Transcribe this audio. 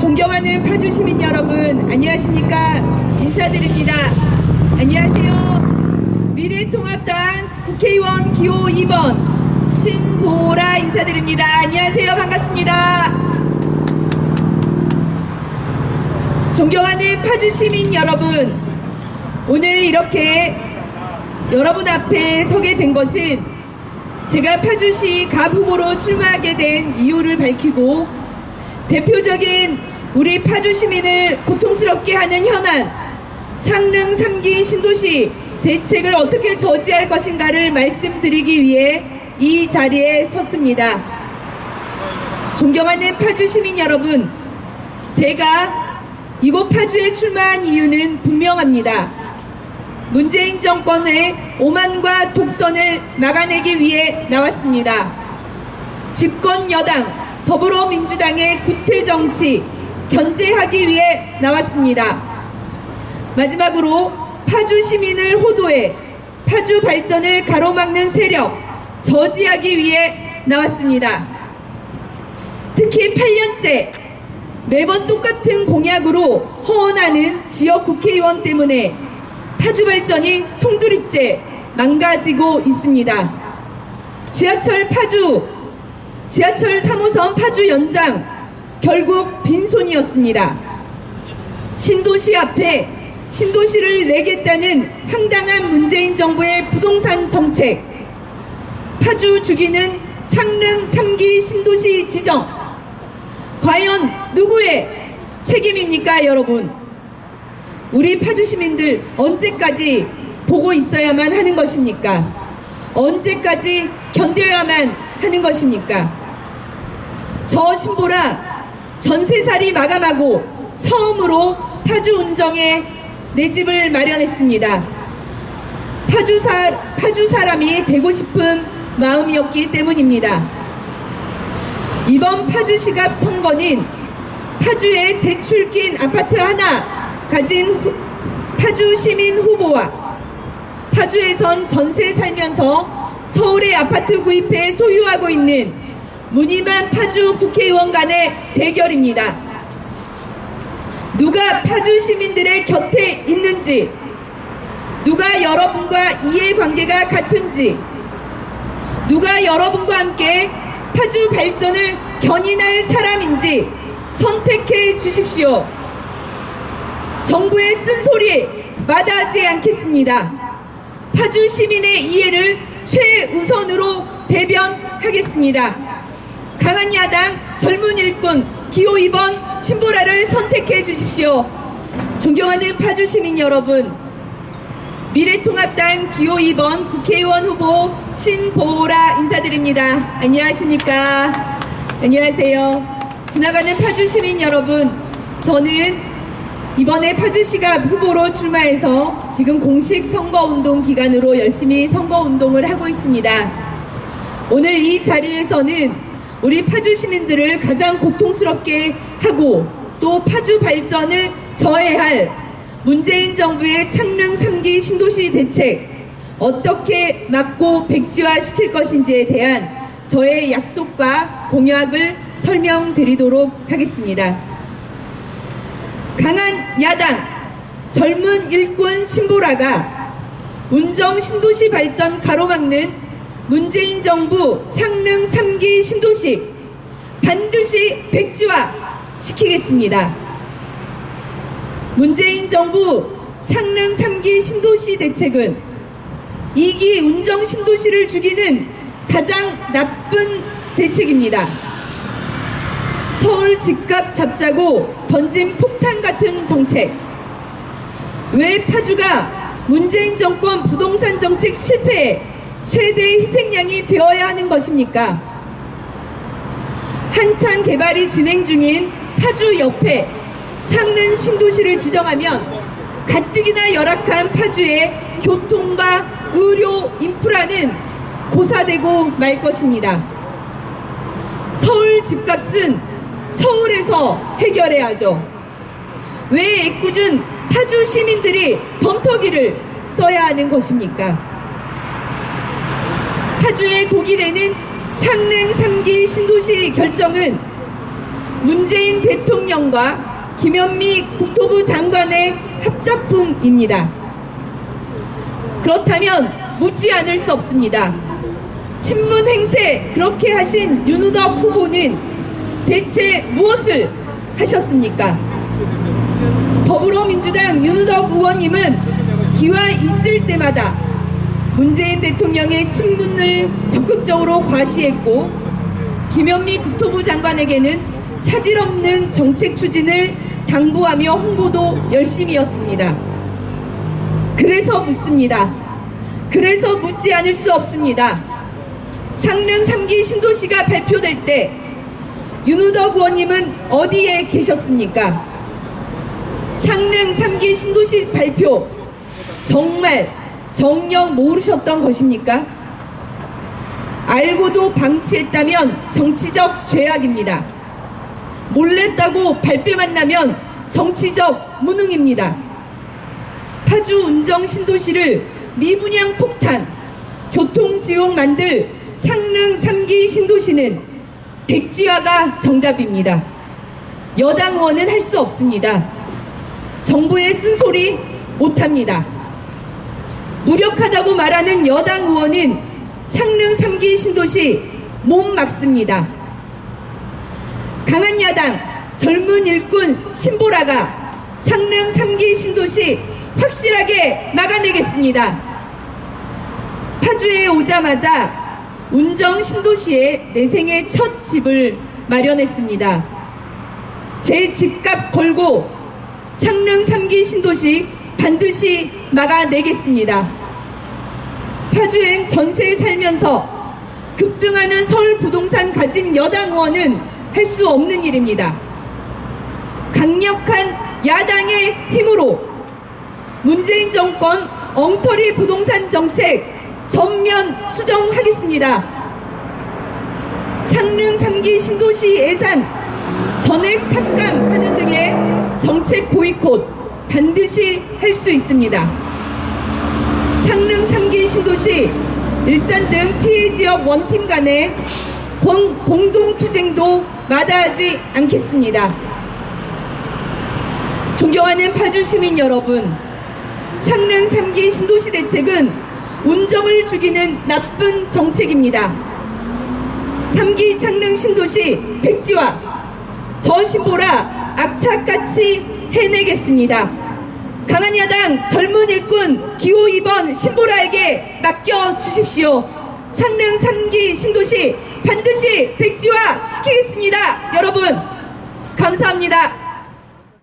존경하는 파주 시민 여러분, 안녕하십니까? 인사드립니다. 안녕하세요. 미래통합당 국회의원 기호 2번 신보라 인사드립니다. 안녕하세요. 반갑습니다. 존경하는 파주 시민 여러분, 오늘 이렇게 여러분 앞에 서게 된 것은 제가 파주시 갑 후보로 출마하게 된 이유를 밝히고 대표적인 우리 파주 시민을 고통스럽게 하는 현안 창릉 3기 신도시 대책을 어떻게 저지할 것인가를 말씀드리기 위해 이 자리에 섰습니다. 존경하는 파주 시민 여러분, 제가 이곳 파주에 출마한 이유는 분명합니다. 문재인 정권의 오만과 독선을 막아내기 위해 나왔습니다. 집권 여당 더불어민주당의 구태정치 견제하기 위해 나왔습니다. 마지막으로 파주 시민을 호도해 파주 발전을 가로막는 세력 저지하기 위해 나왔습니다. 특히 8년째 매번 똑같은 공약으로 허언하는 지역 국회의원 때문에 파주 발전이 송두리째 망가지고 있습니다. 지하철 3호선 파주 연장 결국 빈손이었습니다. 신도시 앞에 신도시를 내겠다는 황당한 문재인 정부의 부동산 정책, 파주 죽이는 창릉 3기 신도시 지정, 과연 누구의 책임입니까, 여러분? 우리 파주 시민들 언제까지 보고 있어야만 하는 것입니까? 언제까지 견뎌야만 하는 것입니까? 저 신보라 전세살이 마감하고 처음으로 파주 운정에 내 집을 마련했습니다. 파주 사람이 되고 싶은 마음이었기 때문입니다. 이번 파주시갑 선거는 파주에 대출 낀 아파트 하나 가진 파주 시민 후보와 파주에선 전세 살면서 서울에 아파트 구입해 소유하고 있는 무늬만 파주 국회의원 간의 대결입니다. 누가 파주 시민들의 곁에 있는지, 누가 여러분과 이해관계가 같은지, 누가 여러분과 함께 파주 발전을 견인할 사람인지 선택해 주십시오. 정부의 쓴소리에 마다하지 않겠습니다. 파주 시민의 이해를 최우선으로 대변하겠습니다. 강한 야당 젊은 일꾼 기호 2번 신보라를 선택해 주십시오. 존경하는 파주 시민 여러분, 미래통합당 기호 2번 국회의원 후보 신보라 인사드립니다. 안녕하십니까? 안녕하세요. 지나가는 파주 시민 여러분, 저는 이번에 파주시갑 후보로 출마해서 지금 공식 선거운동 기간으로 열심히 선거운동을 하고 있습니다. 오늘 이 자리에서는 우리 파주 시민들을 가장 고통스럽게 하고 또 파주 발전을 저해할 문재인 정부의 창릉 3기 신도시 대책 어떻게 막고 백지화시킬 것인지에 대한 저의 약속과 공약을 설명드리도록 하겠습니다. 강한 야당 젊은 일꾼 신보라가 운정 신도시 발전 가로막는 문재인 정부 창릉 3기 신도시 반드시 백지화 시키겠습니다. 문재인 정부 창릉 3기 신도시 대책은 2기 운정 신도시를 죽이는 가장 나쁜 대책입니다. 서울 집값 잡자고 던진 폭탄 같은 정책. 왜 파주가 문재인 정권 부동산 정책 실패에 최대 희생양이 되어야 하는 것입니까? 한창 개발이 진행 중인 파주 옆에 창릉 신도시를 지정하면 가뜩이나 열악한 파주의 교통과 의료 인프라는 고사되고 말 것입니다. 서울 집값은 서울에서 해결해야죠. 왜 애꿎은 파주 시민들이 덤터기를 써야 하는 것입니까? 파주에 독이 되는 창릉 3기 신도시 결정은 문재인 대통령과 김현미 국토부 장관의 합작품입니다. 그렇다면 묻지 않을 수 없습니다. 친문 행세 그렇게 하신 윤우덕 후보는 대체 무엇을 하셨습니까? 더불어민주당 윤우덕 의원님은 기회 있을 때마다 문재인 대통령의 친문을 적극적으로 과시했고 김현미 국토부 장관에게는 차질 없는 정책 추진을 당부하며 홍보도 열심히 했습니다. 그래서 묻습니다. 그래서 묻지 않을 수 없습니다. 창릉 3기 신도시가 발표될 때 윤우덕 의원님은 어디에 계셨습니까? 창릉 3기 신도시 발표 정말 정녕 모르셨던 것입니까? 알고도 방치했다면 정치적 죄악입니다. 몰랐다고 발뺌만 나면 정치적 무능입니다. 파주 운정 신도시를 미분양 폭탄, 교통지옥 만들 창릉 3기 신도시는 백지화가 정답입니다. 여당 의원은 할 수 없습니다. 정부의 쓴소리 못합니다. 무력하다고 말하는 여당 의원은 창릉 3기 신도시 못 막습니다. 강한 야당 젊은 일꾼 신보라가 창릉 3기 신도시 확실하게 막아내겠습니다. 파주에 오자마자 운정 신도시에 내 생애 첫 집을 마련했습니다. 제 집값 걸고 창릉 3기 신도시 반드시 막아내겠습니다. 파주엔 전세 살면서 급등하는 서울 부동산 가진 여당 의원은 할 수 없는 일입니다. 강력한 야당의 힘으로 문재인 정권 엉터리 부동산 정책 전면 수정하겠습니다. 창릉 3기 신도시 예산 전액 삭감하는 등의 정책 보이콧 반드시 할 수 있습니다. 창릉 3기 신도시, 일산 등 피해 지역 원팀 간의 공동투쟁도 마다하지 않겠습니다. 존경하는 파주 시민 여러분, 창릉 3기 신도시 대책은 운정을 죽이는 나쁜 정책입니다. 3기 창릉 신도시 백지화, 저 신보라 악착같이 해내겠습니다. 강한 야당 젊은 일꾼 기호 2번 신보라에게 맡겨주십시오. 창릉 3기 신도시 반드시 백지화 시키겠습니다. 여러분 감사합니다.